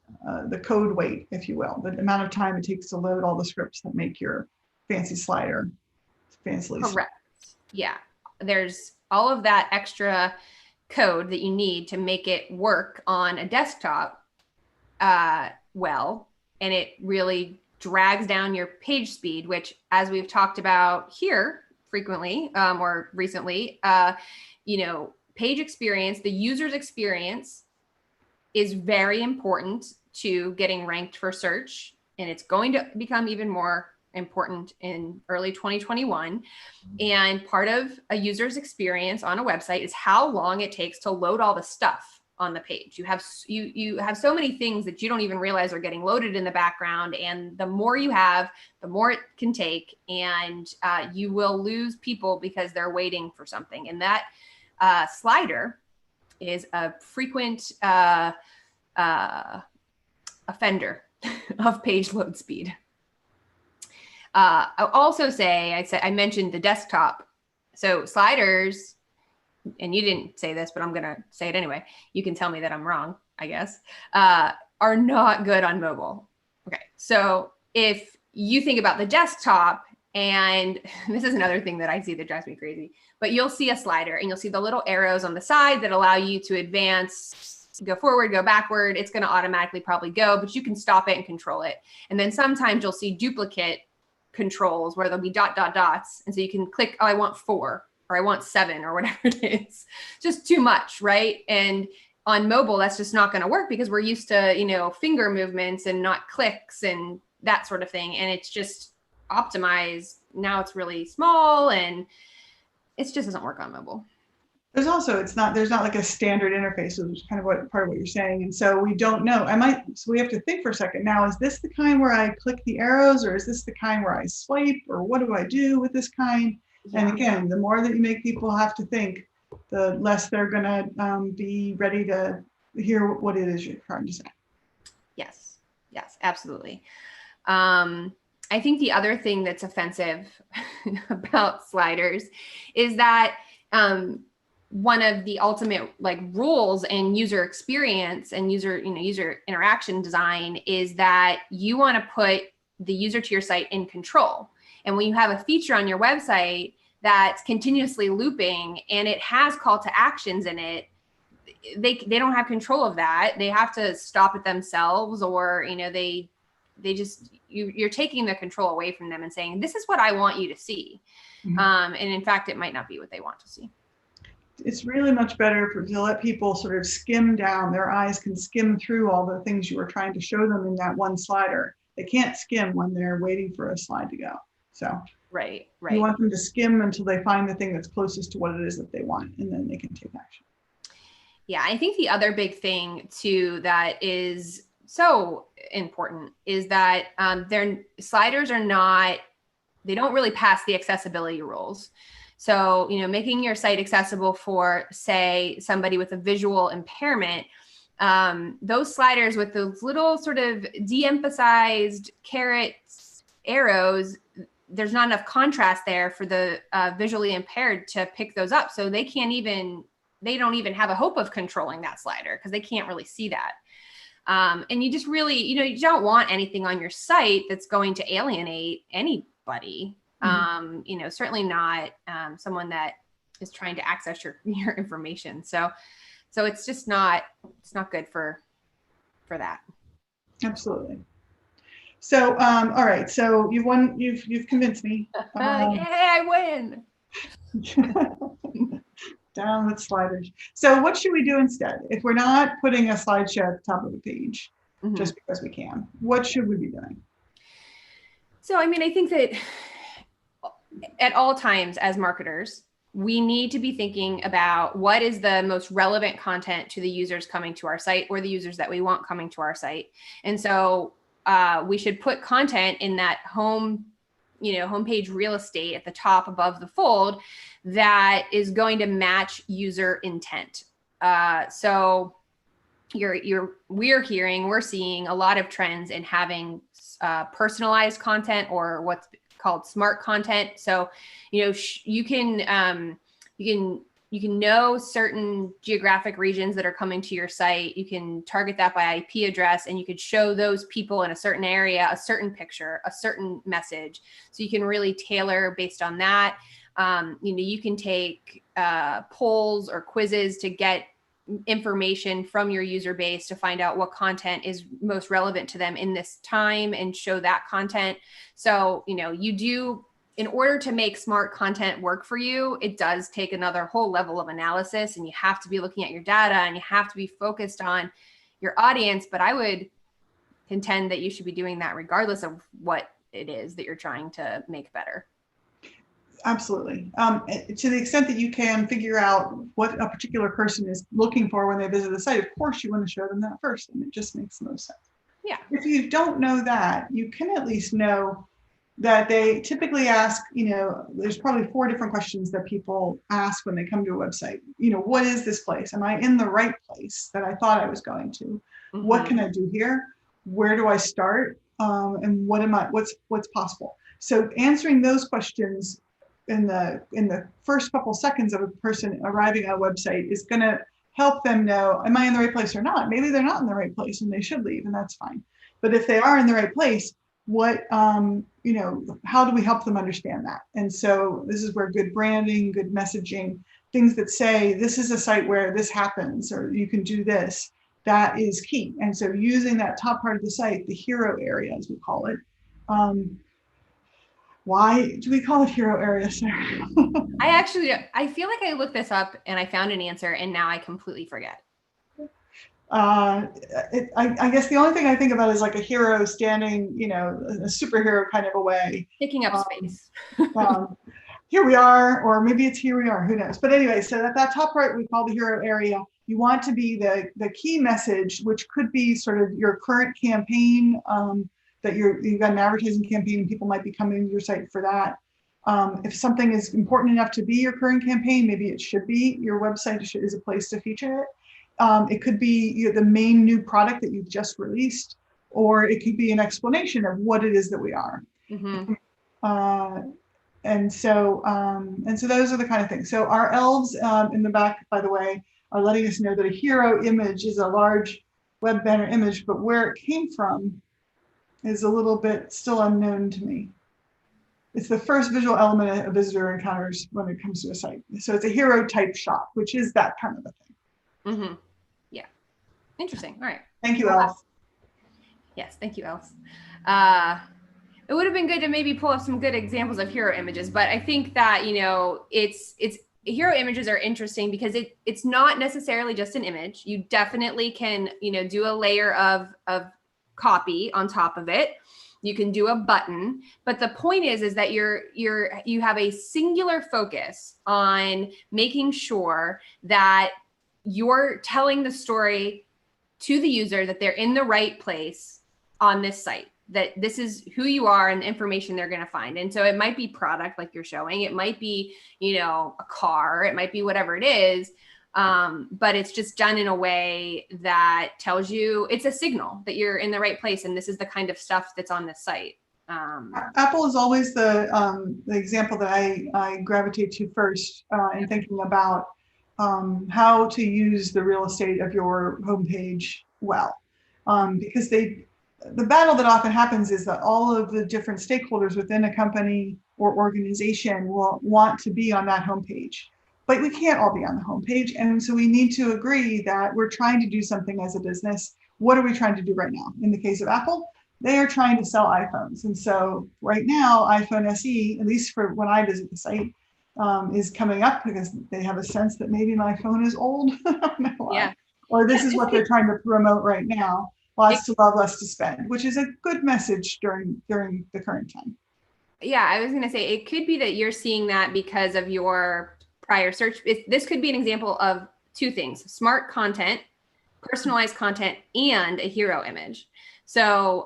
the code weight, if you will, the amount of time it takes to load all the scripts that make your fancy slider fancily. Correct. Yeah. There's all of that extra code that you need to make it work on a desktop well, and it really drags down your page speed, which, as we've talked about here frequently or recently, page experience, the user's experience is very important to getting ranked for search. And it's going to become even more important in early 2021. And part of a user's experience on a website is how long it takes to load all the stuff on the page. You have so many things that you don't even realize are getting loaded in the background. And the more you have, the more it can take. And you will lose people because they're waiting for something. And that slider is a frequent offender of page load speed. I'll also say, I mentioned the desktop. So sliders, and you didn't say this, but I'm going to say it anyway. You can tell me that I'm wrong, I guess, are not good on mobile. Okay. So if you think about the desktop, and this is another thing that I see that drives me crazy, but you'll see a slider and you'll see the little arrows on the side that allow you to advance, go forward, go backward. It's going to automatically probably go, but you can stop it and control it. And then sometimes you'll see duplicate controls where there'll be dots. And so you can click, oh, I want 4 or I want 7 or whatever it is. Just too much, right? And on mobile, that's just not going to work because we're used to, finger movements and not clicks and that sort of thing. And it's just optimized. Now it's really small and it just doesn't work on mobile. There's also, there's not like a standard interface, which is kind of part of what you're saying. And so we don't know. So we have to think for a second. Now, is this the kind where I click the arrows, or is this the kind where I swipe, or what do I do with this kind? Yeah. And again, the more that you make people have to think, the less they're going to be ready to hear what it is you're trying to say. Yes, absolutely. I think the other thing that's offensive about sliders is that one of the ultimate rules in user experience and user interaction design is that you want to put the user to your site in control. And when you have a feature on your website that's continuously looping and it has call to actions in it, they don't have control of that. They have to stop it themselves, or you're taking the control away from them and saying, this is what I want you to see. Mm-hmm. And in fact, it might not be what they want to see. It's really much better to let people sort of skim down. Their eyes can skim through all the things you were trying to show them in that one slider. They can't skim when they're waiting for a slide to go. So right. You want them to skim until they find the thing that's closest to what it is that they want, and then they can take action. Yeah, I think the other big thing too that is so important is that their sliders they don't really pass the accessibility rules. So, making your site accessible for, say, somebody with a visual impairment, those sliders with those little sort of de-emphasized carrots, arrows, there's not enough contrast there for the visually impaired to pick those up. So they can't even they don't even have a hope of controlling that slider because they can't really see that. And you just really, you don't want anything on your site that's going to alienate anybody. Certainly not someone that is trying to access your information. So it's just not good for that. Absolutely. So, all right. So you won. You've convinced me. Yay, I win. Down with sliders. So what should we do instead? If we're not putting a slideshow at the top of the page, just because we can, what should we be doing? So, I mean, I think that at all times as marketers, we need to be thinking about what is the most relevant content to the users coming to our site or the users that we want coming to our site. And so we should put content in that homepage real estate at the top above the fold that is going to match user intent. So we're seeing a lot of trends in having personalized content or what's called smart content. So, you can know certain geographic regions that are coming to your site. You can target that by IP address, and you could show those people in a certain area a certain picture, a certain message. So you can really tailor based on that. You can take polls or quizzes to get information from your user base to find out what content is most relevant to them in this time and show that content. So, in order to make smart content work for you, it does take another whole level of analysis, and you have to be looking at your data and you have to be focused on your audience. But I would contend that you should be doing that regardless of what it is that you're trying to make better. Absolutely. To the extent that you can figure out what a particular person is looking for when they visit the site, of course you want to show them that first, and it just makes the most sense. Yeah. If you don't know that, you can at least know that they typically ask, there's probably 4 different questions that people ask when they come to a website. What is this place? Am I in the right place that I thought I was going to? What can I do here? Where do I start? And what's possible? So answering those questions in the first couple seconds of a person arriving at a website is going to help them know, am I in the right place or not? Maybe they're not in the right place and they should leave, and that's fine. But if they are in the right place, how do we help them understand that? And so this is where good branding, good messaging, things that say, this is a site where this happens, or you can do this, that is key. And so using that top part of the site, the hero area, as we call it, why do we call it hero area, Sarah? I feel like I looked this up and I found an answer, and now I completely forget. I guess the only thing I think about is like a hero standing, a superhero kind of a way. Picking up space. Here we are, or maybe it's here we are, who knows? But anyway, so that top part we call the hero area. You want to be the key message, which could be sort of your current campaign, that you've got an advertising campaign and people might be coming to your site for that. If something is important enough to be your current campaign, maybe it should be. Your website is a place to feature it. It could be the main new product that you've just released, or it could be an explanation of what it is that we are. And so those are the kind of things. So our elves in the back, by the way, are letting us know that a hero image is a large web banner image, but where it came from is a little bit still unknown to me. It's the first visual element a visitor encounters when it comes to a site. So it's a hero type shop, which is that kind of a thing. Yeah. Interesting. All right. Thank you, Elf. Yes. Thank you, Elf. It would have been good to maybe pull up some good examples of hero images, but I think that, it's hero images are interesting because it's not necessarily just an image. You definitely can, do a layer of copy on top of it. You can do a button, but the point is that you have a singular focus on making sure that you're telling the story to the user that they're in the right place on this site, that this is who you are and the information they're going to find. And so it might be product like you're showing, it might be, a car, it might be whatever it is. But it's just done in a way that tells you, it's a signal that you're in the right place. And this is the kind of stuff that's on this site. Apple is always the example that I gravitate to first in thinking about how to use the real estate of your homepage well. Because the battle that often happens is that all of the different stakeholders within a company or organization will want to be on that homepage, but we can't all be on the homepage. And so we need to agree that we're trying to do something as a business. What are we trying to do right now? In the case of Apple, they are trying to sell iPhones. And so right now, iPhone SE, at least for when I visit the site, is coming up because they have a sense that maybe my phone is old. Yeah. Or this Yeah, is what they're trying to promote right now. Lots to love, less to spend, which is a good message during the current time. Yeah, I was going to say it could be that you're seeing that because of your prior search. This could be an example of two things: smart content, personalized content, and a hero image. So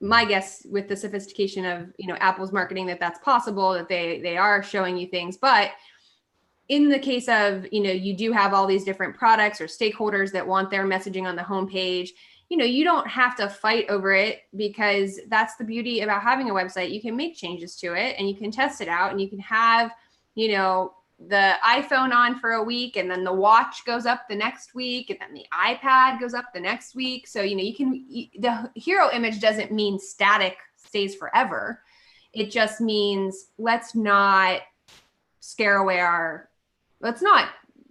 my guess with the sophistication of Apple's marketing that's possible, that they are showing you things. But in the case of you do have all these different products or stakeholders that want their messaging on the homepage, you don't have to fight over it, because that's the beauty about having a website. You can make changes to it and you can test it out, and you can have the iPhone on for a week, and then the watch goes up the next week, and then the iPad goes up the next week. So, you can, the hero image doesn't mean static stays forever. It just means let's not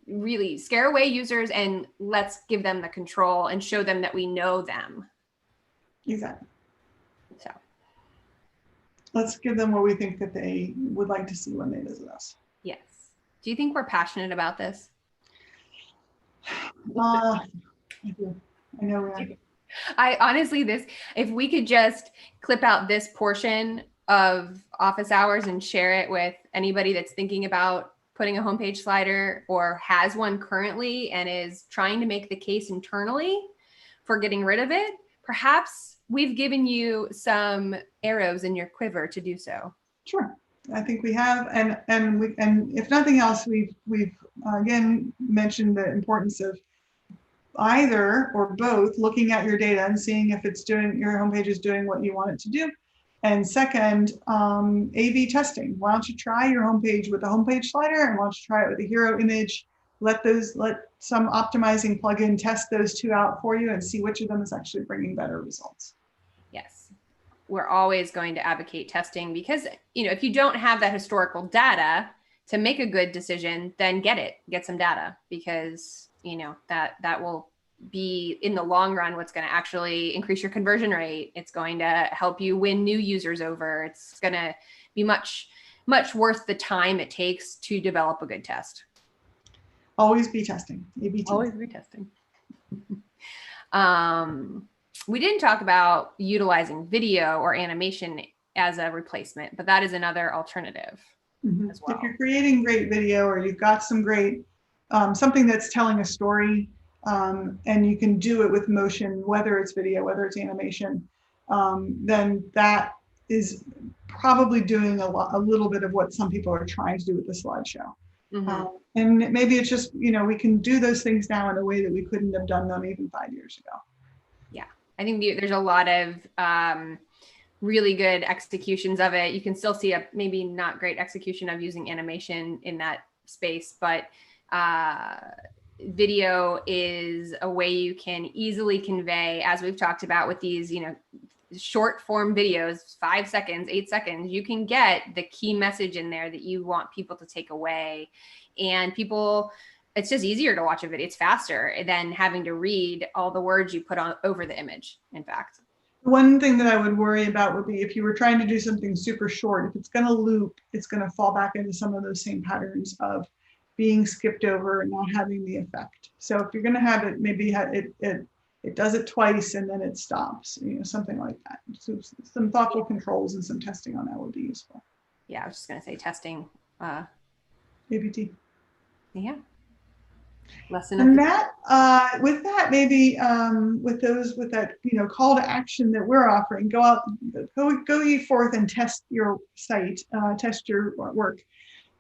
really scare away users, and let's give them the control and show them that we know them. Exactly. So let's give them what we think that they would like to see when they visit us. Yes. Do you think we're passionate about this? I do. I know we are. I honestly, if we could just clip out this portion of office hours and share it with anybody that's thinking about putting a homepage slider or has one currently and is trying to make the case internally for getting rid of it, perhaps we've given you some arrows in your quiver to do so. Sure. I think we have, and if nothing else, we've again mentioned the importance of either or both looking at your data and seeing if your homepage is doing what you want it to do. And second, A/B testing. Why don't you try your homepage with the homepage slider, and why don't you try it with a hero image? Let some optimizing plugin test those two out for you and see which of them is actually bringing better results. Yes. We're always going to advocate testing, because, if you don't have that historical data to make a good decision, then get some data, because, that will be in the long run what's going to actually increase your conversion rate. It's going to help you win new users over. It's going to be much, much worth the time it takes to develop a good test. Always be testing. A/B testing. Always be testing. We didn't talk about utilizing video or animation as a replacement, but that is another alternative as well. If you're creating great video, or you've got some great, something that's telling a story, and you can do it with motion, whether it's video, whether it's animation, then that is probably doing a little bit of what some people are trying to do with the slideshow. And maybe it's just, we can do those things now in a way that we couldn't have done them even 5 years ago. Yeah, I think there's a lot of really good executions of it. You can still see a maybe not great execution of using animation in that space, but video is a way you can easily convey, as we've talked about with these, short form videos, 5 seconds, 8 seconds, you can get the key message in there that you want people to take away. And it's just easier to watch a video. It's faster than having to read all the words you put on over the image, in fact. One thing that I would worry about would be if you were trying to do something super short, if it's going to loop, it's going to fall back into some of those same patterns of being skipped over and not having the effect. So if you're going to have it, maybe it does it twice and then it stops, something like that. So some thoughtful controls and some testing on that would be useful. Yeah, I was just going to say testing. ABT. Yeah. And that, with that, maybe with that, call to action that we're offering, go out, go ye forth and test your site, test your work.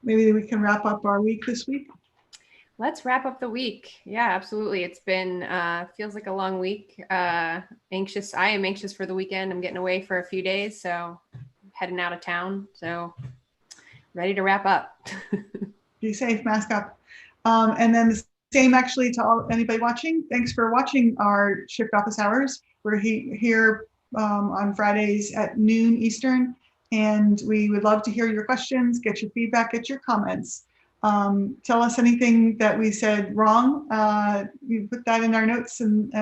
Maybe we can wrap up our week this week. Let's wrap up the week. Yeah, absolutely. It's been, feels like a long week. I am anxious for the weekend. I'm getting away for a few days, so heading out of town. So ready to wrap up. Be safe, mask up. And then the same actually to anybody watching. Thanks for watching our Shift Office Hours. We're here on Fridays at noon Eastern, and we would love to hear your questions, get your feedback, get your comments. Tell us anything that we said wrong. We put that in our notes and